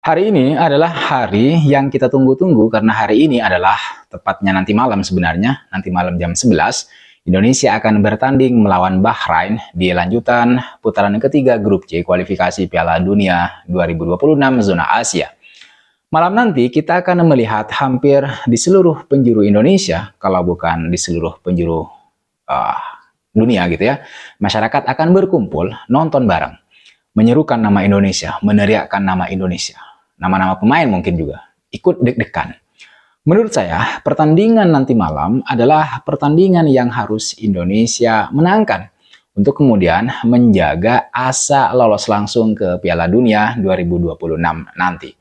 Hari ini adalah hari yang kita tunggu-tunggu karena hari ini adalah tepatnya nanti malam sebenarnya, nanti malam jam 11, Indonesia akan bertanding melawan Bahrain di lanjutan putaran ketiga grup C kualifikasi Piala Dunia 2026 zona Asia. Malam nanti kita akan melihat hampir di seluruh penjuru Indonesia, kalau bukan di seluruh penjuru dunia gitu ya, masyarakat akan berkumpul nonton bareng, menyerukan nama Indonesia, meneriakkan nama Indonesia. Nama-nama pemain mungkin juga ikut deg-degan. Menurut saya, pertandingan nanti malam adalah pertandingan yang harus Indonesia menangkan untuk kemudian menjaga asa lolos langsung ke Piala Dunia 2026 nanti.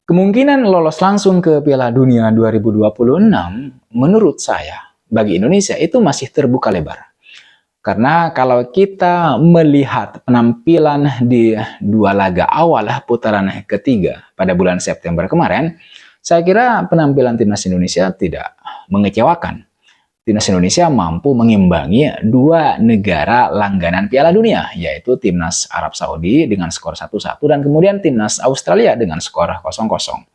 Kemungkinan lolos langsung ke Piala Dunia 2026 menurut saya bagi Indonesia itu masih terbuka lebar. Karena kalau kita melihat penampilan di dua laga awal putaran ketiga pada bulan September kemarin, saya kira penampilan timnas Indonesia tidak mengecewakan. Timnas Indonesia mampu mengimbangi dua negara langganan Piala Dunia, yaitu timnas Arab Saudi dengan skor 1-1 dan kemudian timnas Australia dengan skor 0-0.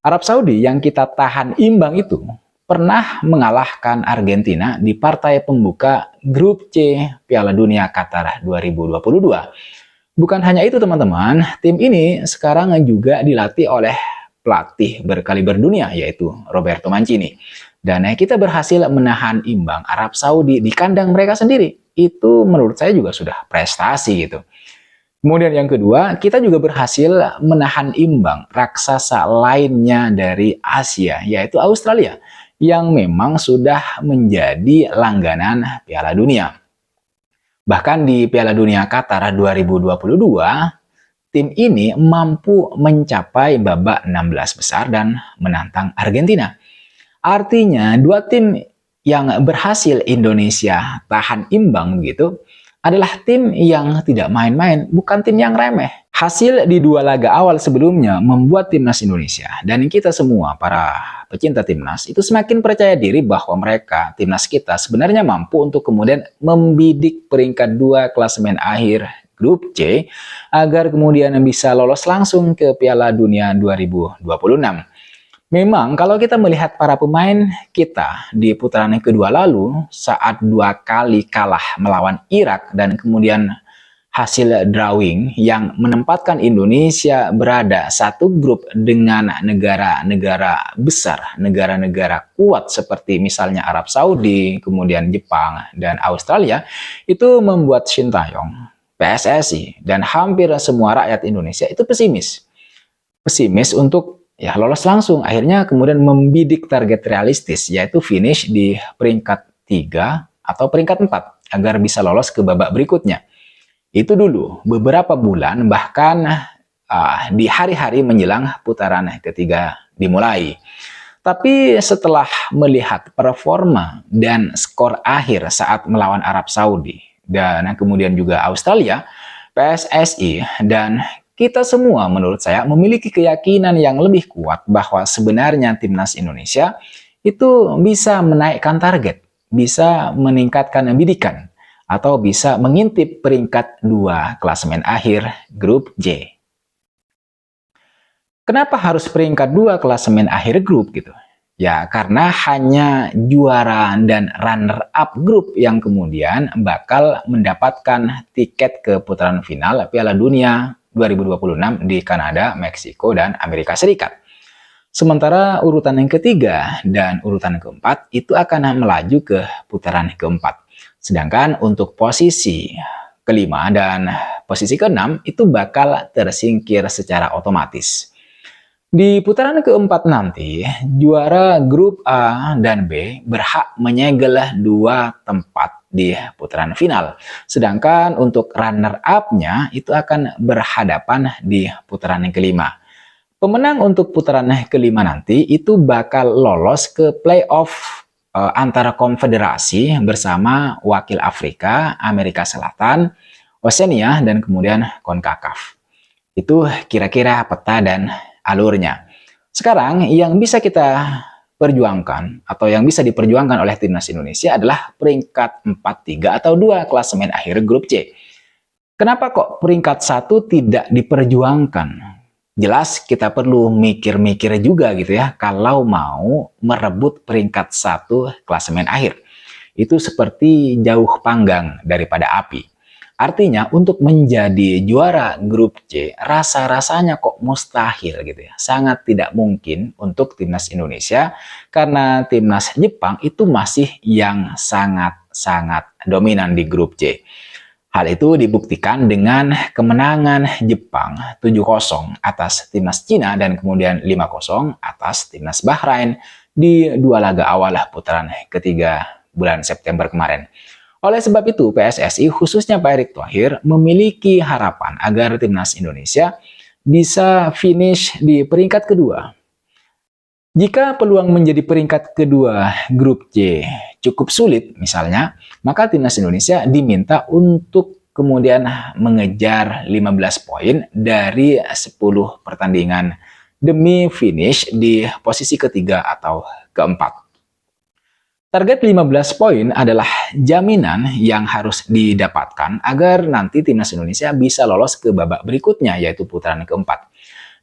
Arab Saudi yang kita tahan imbang itu pernah mengalahkan Argentina di partai pembuka grup C Piala Dunia Qatar 2022. Bukan hanya itu teman-teman, tim ini sekarang juga dilatih oleh pelatih berkaliber dunia yaitu Roberto Mancini. Dan kita berhasil menahan imbang Arab Saudi di kandang mereka sendiri. Itu menurut saya juga sudah prestasi gitu. Kemudian yang kedua, kita juga berhasil menahan imbang raksasa lainnya dari Asia yaitu Australia, yang memang sudah menjadi langganan Piala Dunia. Bahkan di Piala Dunia Qatar 2022, tim ini mampu mencapai babak 16 besar dan menantang Argentina. Artinya, dua tim yang berhasil Indonesia tahan imbang begitu adalah tim yang tidak main-main, bukan tim yang remeh. Hasil di dua laga awal sebelumnya membuat timnas Indonesia dan kita semua para pecinta timnas itu semakin percaya diri bahwa mereka, timnas kita sebenarnya mampu untuk kemudian membidik peringkat 2 klasemen akhir grup C agar kemudian bisa lolos langsung ke Piala Dunia 2026. Memang kalau kita melihat para pemain kita di putaran kedua lalu saat 2 kali kalah melawan Irak dan kemudian hasil drawing yang menempatkan Indonesia berada satu grup dengan negara-negara besar, negara-negara kuat seperti misalnya Arab Saudi, kemudian Jepang, dan Australia, itu membuat Sintayong, PSSI, dan hampir semua rakyat Indonesia itu pesimis. Pesimis untuk ya lolos langsung, akhirnya kemudian membidik target realistis, yaitu finish di peringkat 3 atau peringkat 4, agar bisa lolos ke babak berikutnya. Itu dulu, beberapa bulan bahkan di hari-hari menjelang putaran ketiga dimulai. Tapi setelah melihat performa dan skor akhir saat melawan Arab Saudi dan kemudian juga Australia, PSSI dan kita semua menurut saya memiliki keyakinan yang lebih kuat bahwa sebenarnya timnas Indonesia itu bisa menaikkan target, bisa meningkatkan bidikan, atau bisa mengintip peringkat 2 klasemen akhir grup J. Kenapa harus peringkat 2 klasemen akhir grup gitu? Ya karena hanya juara dan runner up grup yang kemudian bakal mendapatkan tiket ke putaran final Piala Dunia 2026 di Kanada, Meksiko, dan Amerika Serikat. Sementara urutan yang ketiga dan urutan keempat itu akan melaju ke putaran keempat. Sedangkan untuk posisi kelima dan posisi keenam itu bakal tersingkir secara otomatis. Di putaran keempat nanti, juara grup A dan B berhak menyegel 2 tempat di putaran final. Sedangkan untuk runner-up-nya itu akan berhadapan di putaran yang kelima. Pemenang untuk putaran kelima nanti itu bakal lolos ke playoff antara konfederasi bersama wakil Afrika, Amerika Selatan, Oseania, dan kemudian CONCACAF. Itu kira-kira peta dan alurnya. Sekarang yang bisa kita perjuangkan atau yang bisa diperjuangkan oleh timnas Indonesia adalah peringkat 4, 3, atau 2 klasemen akhir grup C. Kenapa kok peringkat 1 tidak diperjuangkan? jelas kita perlu mikir-mikir juga gitu ya kalau mau merebut peringkat 1 klasemen akhir. Itu seperti jauh panggang daripada api. Artinya untuk menjadi juara grup C rasa-rasanya kok mustahil gitu ya. Sangat tidak mungkin untuk timnas Indonesia karena timnas Jepang itu masih yang sangat dominan di grup C. Hal itu dibuktikan dengan kemenangan Jepang 7-0 atas timnas Cina dan kemudian 5-0 atas timnas Bahrain di 2 laga awal putaran ketiga bulan September kemarin. Oleh sebab itu, PSSI khususnya Pak Erick Thohir memiliki harapan agar timnas Indonesia bisa finish di peringkat kedua. Jika peluang menjadi peringkat kedua grup C cukup sulit misalnya, maka timnas Indonesia diminta untuk kemudian mengejar 15 poin dari 10 pertandingan demi finish di posisi ketiga atau keempat. Target 15 poin adalah jaminan yang harus didapatkan agar nanti timnas Indonesia bisa lolos ke babak berikutnya, yaitu putaran keempat.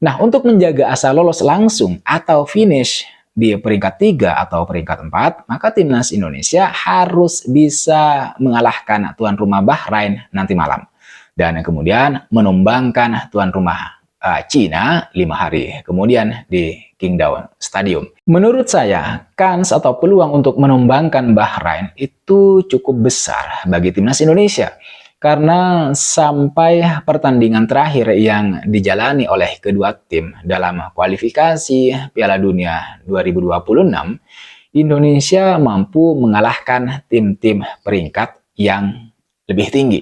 Nah, untuk menjaga asa lolos langsung atau finish di peringkat 3 atau peringkat 4, maka timnas Indonesia harus bisa mengalahkan tuan rumah Bahrain nanti malam. Dan kemudian menumbangkan tuan rumah Cina 5 hari kemudian di Qingdao Stadium. Menurut saya, kans atau peluang untuk menumbangkan Bahrain itu cukup besar bagi timnas Indonesia. Karena sampai pertandingan terakhir yang dijalani oleh kedua tim dalam kualifikasi Piala Dunia 2026, Indonesia mampu mengalahkan tim-tim peringkat yang lebih tinggi.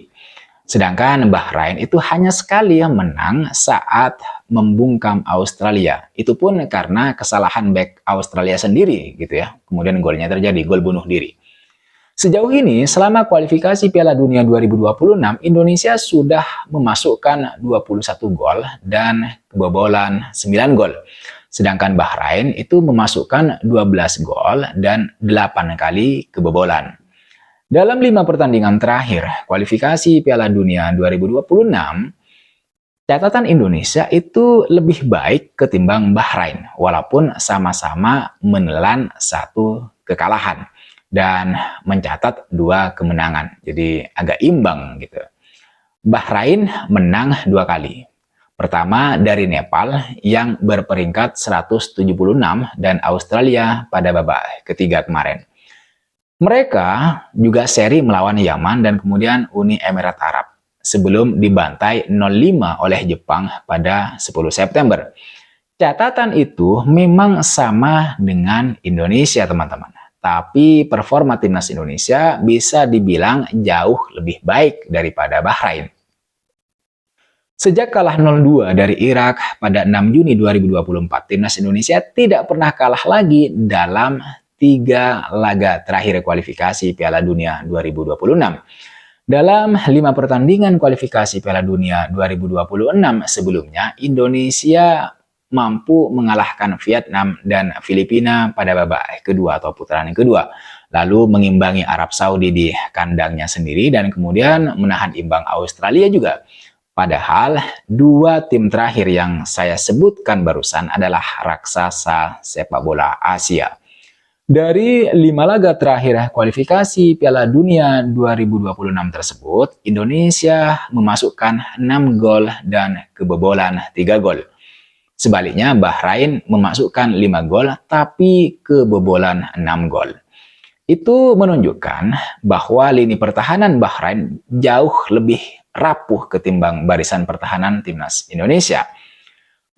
Sedangkan Bahrain itu hanya sekali menang saat membungkam Australia. Itu pun karena kesalahan bek Australia sendiri gitu ya. Kemudian golnya terjadi, gol bunuh diri. Sejauh ini, selama kualifikasi Piala Dunia 2026, Indonesia sudah memasukkan 21 gol dan kebobolan 9 gol. Sedangkan Bahrain itu memasukkan 12 gol dan 8 kali kebobolan. Dalam 5 pertandingan terakhir kualifikasi Piala Dunia 2026, catatan Indonesia itu lebih baik ketimbang Bahrain, walaupun sama-sama menelan 1 kekalahan dan mencatat 2 kemenangan. Jadi agak imbang gitu. Bahrain menang 2 kali. Pertama dari Nepal yang berperingkat 176 dan Australia pada babak ketiga kemarin. Mereka juga seri melawan Yaman dan kemudian Uni Emirat Arab sebelum dibantai 0-5 oleh Jepang pada 10 September. Catatan itu memang sama dengan Indonesia, teman-teman. Tapi performa timnas Indonesia bisa dibilang jauh lebih baik daripada Bahrain. Sejak kalah 0-2 dari Irak pada 6 Juni 2024, timnas Indonesia tidak pernah kalah lagi dalam 3 laga terakhir kualifikasi Piala Dunia 2026. Dalam 5 pertandingan kualifikasi Piala Dunia 2026 sebelumnya, Indonesia mampu mengalahkan Vietnam dan Filipina pada babak kedua atau putaran kedua. Lalu mengimbangi Arab Saudi di kandangnya sendiri dan kemudian menahan imbang Australia juga. Padahal 2 tim terakhir yang saya sebutkan barusan adalah raksasa sepak bola Asia. Dari 5 laga terakhir kualifikasi Piala Dunia 2026 tersebut, Indonesia memasukkan 6 gol dan kebobolan 3 gol. Sebaliknya, Bahrain memasukkan 5 gol tapi kebobolan 6 gol. Itu menunjukkan bahwa lini pertahanan Bahrain jauh lebih rapuh ketimbang barisan pertahanan timnas Indonesia.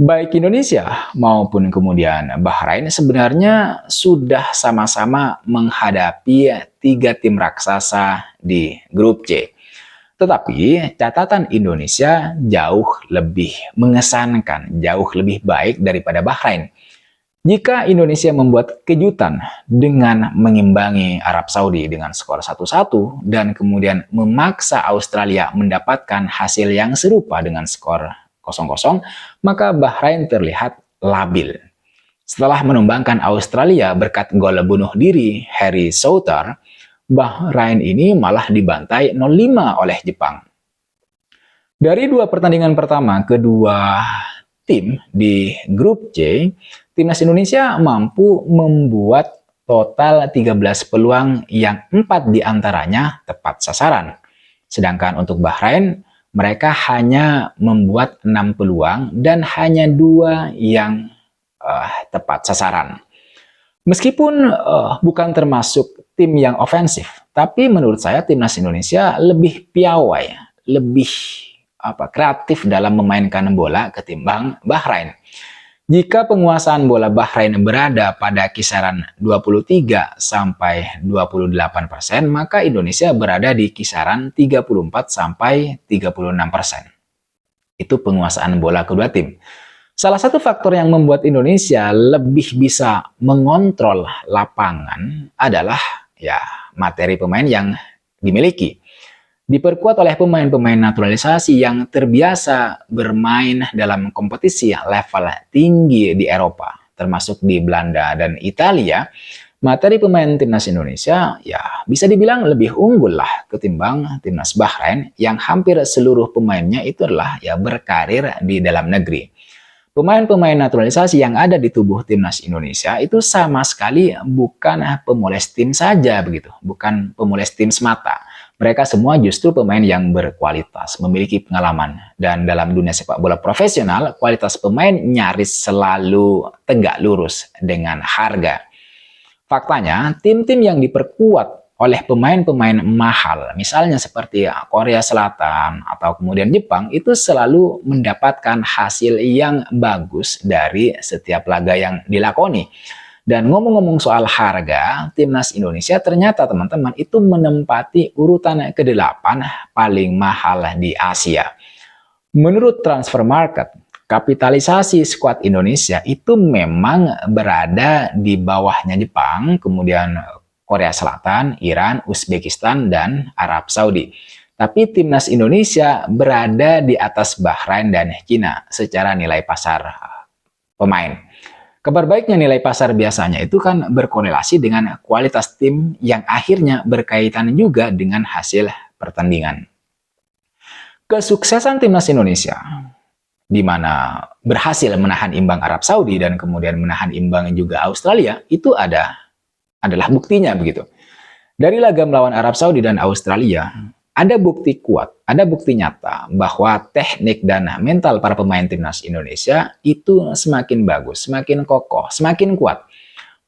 Baik Indonesia maupun kemudian Bahrain sebenarnya sudah sama-sama menghadapi 3 tim raksasa di grup C. Tetapi catatan Indonesia jauh lebih mengesankan, jauh lebih baik daripada Bahrain. Jika Indonesia membuat kejutan dengan mengimbangi Arab Saudi dengan skor 1-1 dan kemudian memaksa Australia mendapatkan hasil yang serupa dengan skor 0-0, maka Bahrain terlihat labil. Setelah menumbangkan Australia berkat gol bunuh diri Harry Souttar, Bahrain ini malah dibantai 0-5 oleh Jepang. Dari 2 pertandingan pertama, kedua tim di grup C, timnas Indonesia mampu membuat total 13 peluang yang 4 diantaranya tepat sasaran. Sedangkan untuk Bahrain, mereka hanya membuat 6 peluang dan hanya 2 yang tepat sasaran. Meskipun bukan termasuk tim yang ofensif, tapi menurut saya timnas Indonesia lebih piawai, lebih kreatif dalam memainkan bola ketimbang Bahrain. Jika penguasaan bola Bahrain berada pada kisaran 23 sampai 28%, maka Indonesia berada di kisaran 34 sampai 36%. Itu penguasaan bola kedua tim. Salah satu faktor yang membuat Indonesia lebih bisa mengontrol lapangan adalah materi pemain yang dimiliki. Diperkuat oleh pemain-pemain naturalisasi yang terbiasa bermain dalam kompetisi level tinggi di Eropa, termasuk di Belanda dan Italia. Materi pemain timnas Indonesia bisa dibilang lebih unggul lah ketimbang timnas Bahrain yang hampir seluruh pemainnya itu adalah berkarir di dalam negeri. Pemain-pemain naturalisasi yang ada di tubuh timnas Indonesia itu sama sekali bukan pemoles tim saja begitu, bukan pemoles tim semata. Mereka semua justru pemain yang berkualitas, memiliki pengalaman, dan dalam dunia sepak bola profesional, kualitas pemain nyaris selalu tegak lurus dengan harga. Faktanya, tim-tim yang diperkuat oleh pemain-pemain mahal, misalnya seperti Korea Selatan atau kemudian Jepang, itu selalu mendapatkan hasil yang bagus dari setiap laga yang dilakoni. Dan ngomong-ngomong soal harga, timnas Indonesia ternyata teman-teman itu menempati urutan ke-8 paling mahal di Asia. Menurut Transfer Market, kapitalisasi skuad Indonesia itu memang berada di bawahnya Jepang, kemudian Korea Selatan, Iran, Uzbekistan, dan Arab Saudi. Tapi timnas Indonesia berada di atas Bahrain dan Cina secara nilai pasar pemain. Kabar baiknya nilai pasar biasanya itu kan berkorelasi dengan kualitas tim yang akhirnya berkaitan juga dengan hasil pertandingan. Kesuksesan timnas Indonesia, di mana berhasil menahan imbang Arab Saudi dan kemudian menahan imbang juga Australia, itu adalah buktinya begitu. Dari laga melawan Arab Saudi dan Australia, ada bukti kuat, ada bukti nyata bahwa teknik dan mental para pemain timnas Indonesia itu semakin bagus, semakin kokoh, semakin kuat.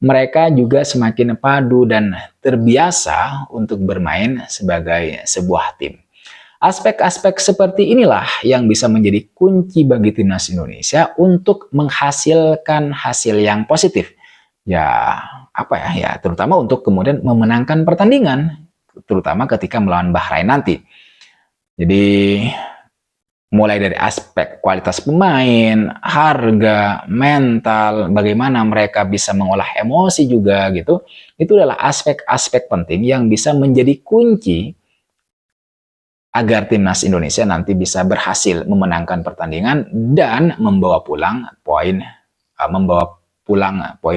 Mereka juga semakin padu dan terbiasa untuk bermain sebagai sebuah tim. Aspek-aspek seperti inilah yang bisa menjadi kunci bagi timnas Indonesia untuk menghasilkan hasil yang positif. Terutama untuk kemudian memenangkan pertandingan, terutama ketika melawan Bahrain nanti. Jadi mulai dari aspek kualitas pemain, harga, mental, bagaimana mereka bisa mengolah emosi juga gitu. Itu adalah aspek-aspek penting yang bisa menjadi kunci agar timnas Indonesia nanti bisa berhasil memenangkan pertandingan dan membawa pulang poin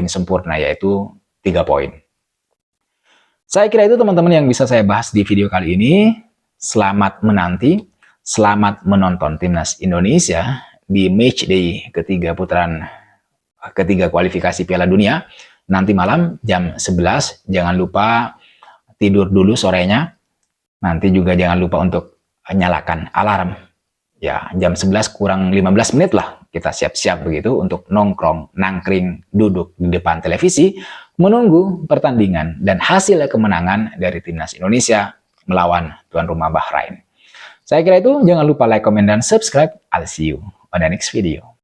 sempurna, yaitu 3 poin. Saya kira itu teman-teman yang bisa saya bahas di video kali ini. Selamat menanti, selamat menonton timnas Indonesia di matchday ketiga putaran ketiga kualifikasi Piala Dunia. Nanti malam jam 11, jangan lupa tidur dulu sorenya. Nanti juga jangan lupa untuk nyalakan alarm. Jam 11 kurang 15 menit lah kita siap-siap begitu untuk nangkring, duduk di depan televisi, menunggu pertandingan dan hasil kemenangan dari timnas Indonesia melawan tuan rumah Bahrain. Saya kira itu, jangan lupa like, comment, dan subscribe. I'll see you on the next video.